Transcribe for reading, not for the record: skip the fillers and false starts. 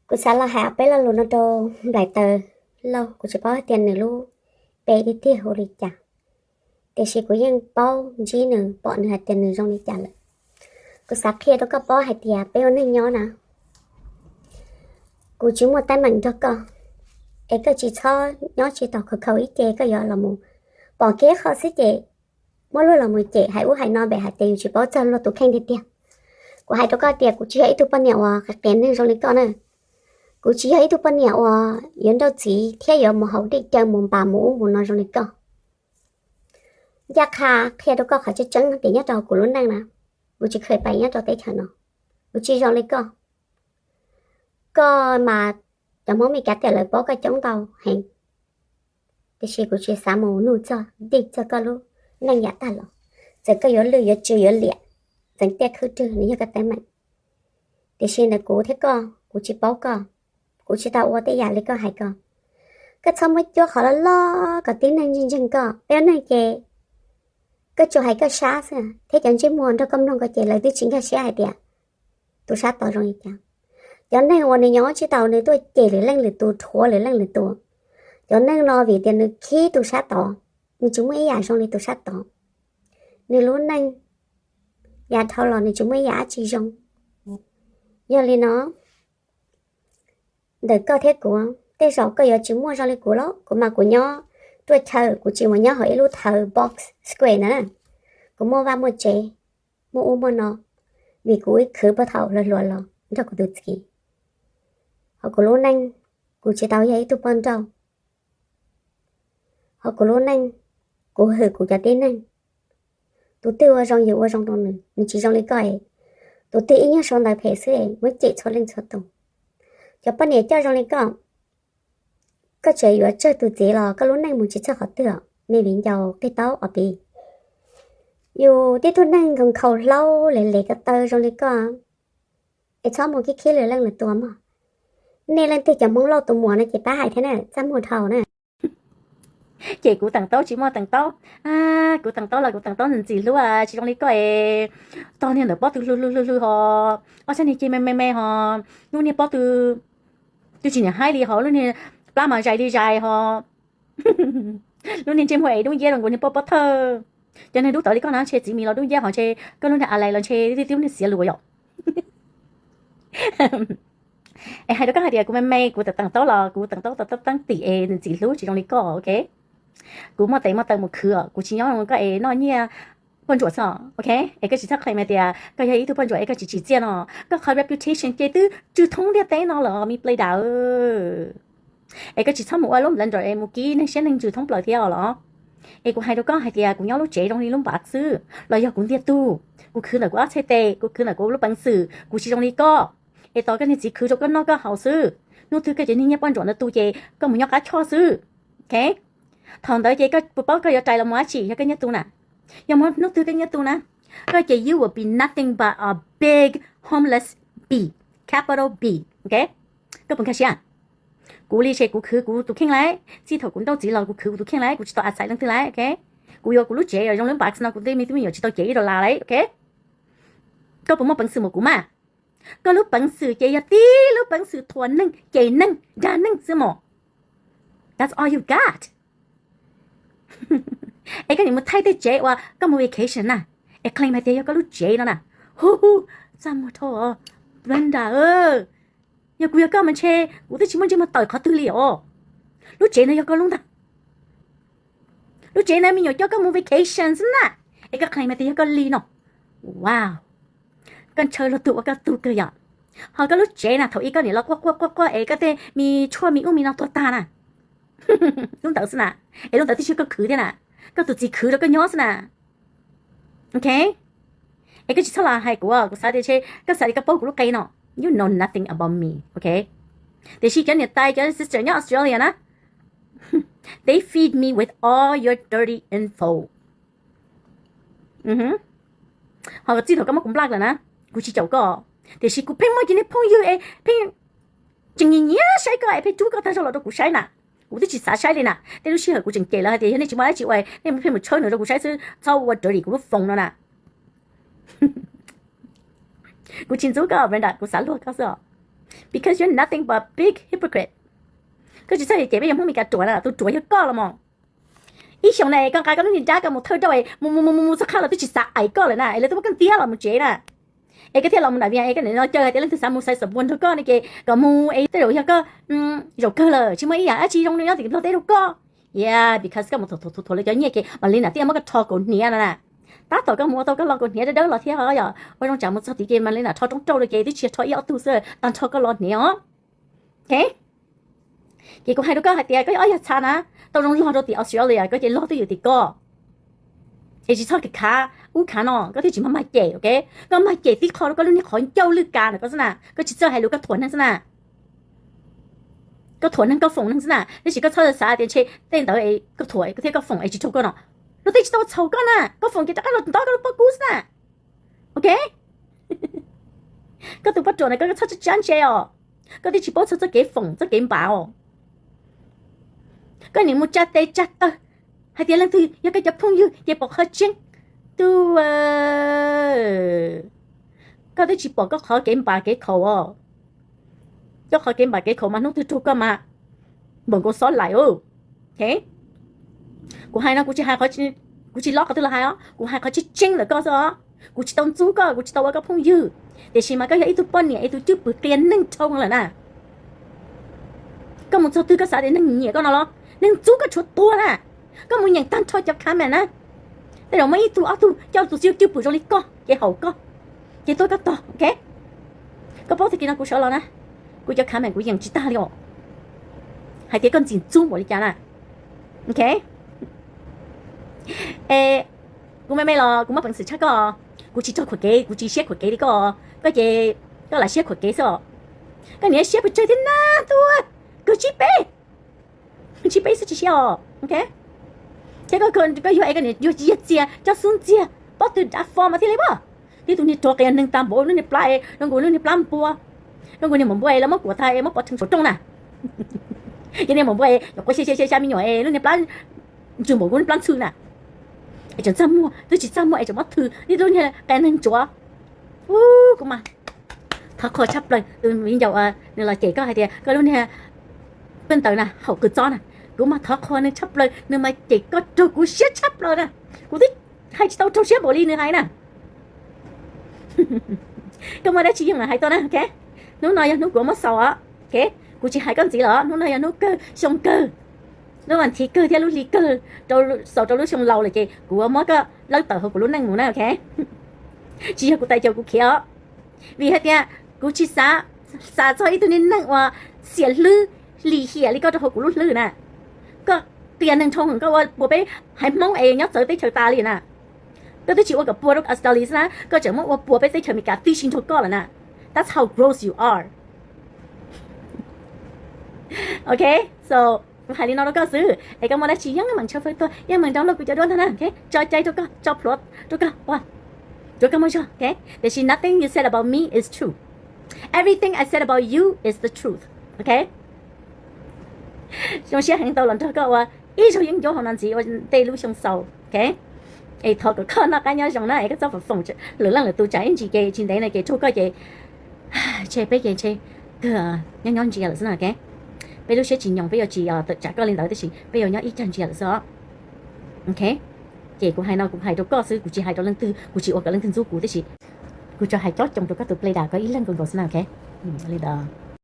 Cô xã là hạ bé là luôn nó đồ lại tờ lâu cô chỉ bảo tiền nữa luôn bé đi tiêu hồ đi chả để chỉ cô yên bao gì nữa bọn nữa tiền nữa trong đi chả lại cô xã kia đó có bao hai tiền bé nó nhỏ nè cô chỉ một tay mình cho con ấy cái chỉ cho nhỏ chỉ tao khẩu ít chè cái giờ là một bỏ kế khó xí chè mỗi lúc là một chè hai ú hai non bé hai tiền chỉ bảo cho lo tụ khen đi tiền của hai đó có tiền của chị ấy tụ bao nhiêu à các tiền nữa trong đi con này cô chỉ thấy tụi bên nhà yến đâu chỉ theo giờ mà hậu đi chơi một bà mũ một nói rồi đi co giá khá theo đó có khả chất trắng để nhất đầu của luôn đang nè cô chỉ khởi bài nhất đầu tới thằng nó cô chỉ rồi đi co mà tao muốn mình cả tiền lời bỏ cái chống tàu hẹn để chỉ cô chỉ xả mù nụ cho đi cho co luôn năng giá ta lo giờ có yếu lừa yếu trừ yếu liệt dành tiền khứ trừ nếu như cái tay mạnh để chỉ là cô thế co cô chỉ bảo co cô chỉ tao ở đây nhà lấy có hai con cái xong mới cho họ lo cái tiếng này nhìn chân co bé này kì cái chỗ hai cái sát à thế chẳng chỉ muốn cho công nông cái chị lại tôi chính cái xe hai đẹp tôi sát tao rồi chả cho nên hôm nay nhỏ chỉ tao này tôi chị lại lên lại tôi thua lại lên lại tôi cho nên lo vì tiền được khi tôi sát tao nhưng chúng mấy nhà xong đi tôi sát tao nên lúc này nhà thao lò này chúng mấy nhà chỉ xong giờ lên nó để có thế của thế rồi có giờ chỉ mua ra lên của nó của mà của nhỏ tôi thờ của chị mà nhỏ hỏi lúc thờ box square nữa của mua vào mua chế mua mua nó vì của khử bao thầu là lừa lừa đó của tôi gì họ của lúc này của chị tao vậy tôi quan trọng họ của lúc này của hử của gia đình này tôi tiêu ở trong nhiều ở trong đó nữa mình chỉ trong lấy cái tôi tiêu ít nhất trong đại thể sẽ mới chạy cho lên cho tôi cho bọn này cho trong lấy cái chuyện ở chơi tụi chị là cái lúc này muốn chỉ cho họ tưởng nên biến giàu cái táo ở bì dù tí tôi đang còn khẩu lâu lấy cái tơ trong lấy con để cho một cái kia lấy lên là tua mà nên lên thì chẳng mong lâu tụi mùa này chị ba hai thế này chăm một thầu này chị của thằng tố chỉ mua thằng tố của thằng tố là của thằng tố làm gì luôn à chị trong lý coi to nên là bó từ lu họ ở trên này chị mê họ lúc này bó từ tôi chỉ là hai đi họ lúc này ba mà đi dài họ lúc này trên huệ đúng giờ rồi của này bó thơ cho nên đúng tới đi con nó chơi chỉ mi nó đúng giờ họ chơi cái lúc này lại là chơi đi tiếng này xỉa lùi rồi hai đứa có hai đứa của mê của thằng tố là của thằng tố tăng tỷ nên chỉ lúc chị trong lý coi ok cú mà tay một khứa cú chỉ nhớ cái nó như phân chuột sao ok cái chỉ thắc này thì cái ý thứ phân chuột cái chỉ tiền nó cái reputation cái thứ chú thông địa tay nó là mi play đảo cái chỉ thắc một lúc lần rồi một kỹ nên sẽ nên chú thông play theo đó cú hai đứa con hai thì cú nhớ lúc trẻ trong đi lúc bạc sư là do cú tiệt tu cú khứ là cú ác tệ cú khứ là cú lúc bằng sư cú chỉ trong đi co tao cái này chỉ khứ cho cái nó cái hậu sư nó thứ cái chỉ nên nhớ quan trọng là tu chế có một nhớ cá cho sư ok thằng đó chị có báo cái trái là mua chỉ cho cái nhất tu nè, nhưng mà nước thứ cái nhất tu nè, cái chị you will be nothing but a big homeless bee, capital B, ok? Các bạn thấy chưa? Cú li chị cú khứ cú tụ khen lại, chỉ thầu cũng đâu chỉ là cú khứ tụ khen lại, cú chỉ tao áp thứ lại, ok? Cú yêu cú lúc chị ở trong lớp bạc nó cú thấy mình nhiều chỉ tao chị rồi là đấy, ok? Các bạn muốn bằng sự một cú mà, có lúc bằng sự chị ya tí, lúc bằng sự thuần nâng, chị nâng, đa nâng sự một, that's all you got. cái này một thay thế chế và có một vacation nè claim hay thế có lúc chế nó nè sao mà thôi Brenda ơi nhà quý có mình chế của tôi chỉ muốn chơi mà tỏi khó tư liệu lúc chế này có luôn ta lúc chế này mình nhớ cho có một vacation nè cái claim hay thế có ly nó wow con chơi là tụi các tụi cơ ya họ có lúc chế nè thầu ý cái này là quá cái thế mi chua mi mi nó tốt ta nè lúc đầu nè lúc đầu thì chưa có khử thế nè có tụi chị khử đó có nhớ nè ok cái chỉ sao là hay của sao để chơi các sao cái bố của lúc cây nó you know nothing about me ok để chị cái này tay cái sister nhá Australia nè they feed me with all your dirty info họ chỉ thầu cái mắt cũng black rồi nè của chị cháu có để chị cũng pin mấy cái này phong yêu pin chừng nhìn nhá sai cái pin chú cái thằng sao là cũng sai nè我都只啥晒的呢，但是适合古正给了，但是你只买来几位，你们偏不穿那个古晒是找我这里古疯了呢。古清楚个，不然的古啥路告诉我， because you're nothing but a big hypocrite. Cứ chỉ sao chị bây giờ muốn mình cả chuột là tôi chuột cho co là mong. Ý xong này con cái nó nhìn ra cái một thơ đâu ấy, mu sao khác là tôi chỉ xả ấy co rồi nè, ấy là tôi bắt tía là một chế nè. Ấy cái thế là một đại viên ấy cái này nó chơi cái lần thứ sáu mu sai sập buồn thôi co này kì, còn mu ấy tới rồi co, rồi cơ là chứ mấy à, chỉ trong này nó thì nó tới đâu co. Yeah, because cái một thổ lấy cho nhẹ kì, mà lên là tiếc mất cái thò cổ nhẹ nè. Ta tao cái mua tao cái lo cổ nhẹ đó là thế hả giờ, ở trong chợ một số tí kia mà lên là thò trong trâu rồi kì, thì chỉ thò yếu tu sơ, đang thò cái lo nhẹ, ok? Kì cũng hay đó có hay tiếc cái ở nhà cha nè. Tao trong lo thì Australia cái gì lo tôi thì có, cái chỉ sao cái cá, cá nó cái chỉ mà mai chè, ok, cái mai chè tí kho cái lúc này khỏi châu lư cá này có sao nè, cái chỉ cho hay lúc cái thuần này sao nè, cái thuần này cái phồng này sao nè, cái chỉ có cho sao tiền chơi, tiền đâu ấy cái thuần cái cái phồng ấy chỉ cho cái nó, nó chỉ cho chầu cái nè, cái phồng cái đó cái bao cú nè, ok, cái tụi bắt chuột này cái cho chán chơi à, cái chỉ bao cho cái phồng cho cái bảo. Cái này một chặt tơ, hay tiền lần thứ, giờ cái chập phong như, giờ bỏ hết chân, tu cái đấy chỉ bỏ cái khó kiếm bà cái khẩu cái khó kiếm bà cái khẩu mà nó thu cơ mà, bọn cô xóa lại ok, cô hai nó cô chỉ hai khó cô chỉ lót cái thứ là hai á, cô hai khó chỉ chân là có sao, cô chỉ tông chú cơ, cô chỉ tông cái phong như, để xem mà cái ấy tu bận nhỉ, ấy tu chụp bự tiền nâng trông là nè, cái một số thứ cái啥để nâng nhẹ con nào lo. Nên chú cái chuột tua nè, có một nhận tăng cho cá mẹ nè, đây là mấy tụ cho tụ siêu bự trong đi co, cái hậu co, cái tôi cái to, ok, có bao thì kia nó cũng sợ lo nè, cũng cho cá mẹ cũng nhận chỉ ta liệu, hay cái con gì chú bỏ đi cha nè, ok, cũng mấy lo cũng mất bằng sự chắc co, cũng chỉ cho khuất kế, cũng chỉ xếp khuất kế đi co, cái gì, cái là xếp khuất kế sao, cái này xếp bị chơi thế nào thôi, cứ chỉ bé. Chỉ bây giờ chỉ xíu, ok? Cái vô cái này vô chia cho xuống chia, bắt từ đã form mà thế lấy bao? Thì tụi này cho cái nâng tam bộ nó này play, nó ngồi nó này plan bùa, nó ngồi này mà bùa là mất của thai, mất của thằng số trong nè. Cái này mà bùa, nó có xe mình nhỏ nó này plan, trường bộ nó plan sư nè. Ai chẳng sao mua, tôi chỉ sao mua ai chẳng mất thư, đi tôi này cái nâng chúa, cũng mà, thật khó chấp lời, tôi mình giàu nên là chỉ có hai thì cái lúc này bên tờ nè, hậu cứ cho nè. Cũng mà thật khó nên chấp lời, nhưng mà chỉ có trâu của xếp chấp lời nè. Cũng thích hai tao trâu xếp bỏ đi nữa hay nè. Cảm ơn đã chỉ là hai tao nè, ok? Nó nói nó cũng mất sầu á, ok? Cũng chỉ hai con gì đó, nó nói nó cơ, xong cơ. Nó còn thì cơ theo lúc lý cơ, sau trâu lúc xong lâu là chị, của mất cái lăng tờ của lúc năng muốn nè, ok? Chỉ của tay châu của kia. Vì hết nha, cũng chỉ xa cho ít tôi nên năng và xỉa lư, lì xỉa lý có cho của lúc lư nè. Có tiền nâng thông có bố bé hãy mong ai nhớ tới chờ ta liền nè. Có tới chịu cái bố đó Australia nè, có chẳng mong bố bé tới chờ mình cả fishing cho con là nè. That's how gross you are. Okay, so hai đứa nó có xứ. Ai cảm ơn đã chỉ nhắn mình cho phơi tôi, nhưng mình download video đó nè, okay? Cho chạy cho con, cho plot, cho con, wow. Cho cảm ơn cho, okay? There's nothing you said about me is true. Everything I said about you is the truth, okay? Trong xe hành tàu lần trước có ý cho những chỗ họ làm gì ở đây lúc xong sau, ok? Ấy thọ cái con nó cái nhau trong này cái giáo phẩm phòng lửa lần là tôi chạy chỉ cái trên đấy này cái chỗ cái gì, chơi bé cái chơi cái nhau gì là sao ok? Bây giờ sẽ chỉ nhung bây giờ chỉ tự trả cái lên tới thì bây giờ nhau ít chân gì là sao? Ok? Chị cũng hay nói cũng hay đâu có sự cũng chỉ hay đâu lần tư cũng chỉ ở cái lần thứ du cũng thì chị cũng cho hay chót trong đó các tụi play đà có ý lần còn sao ok? Leader.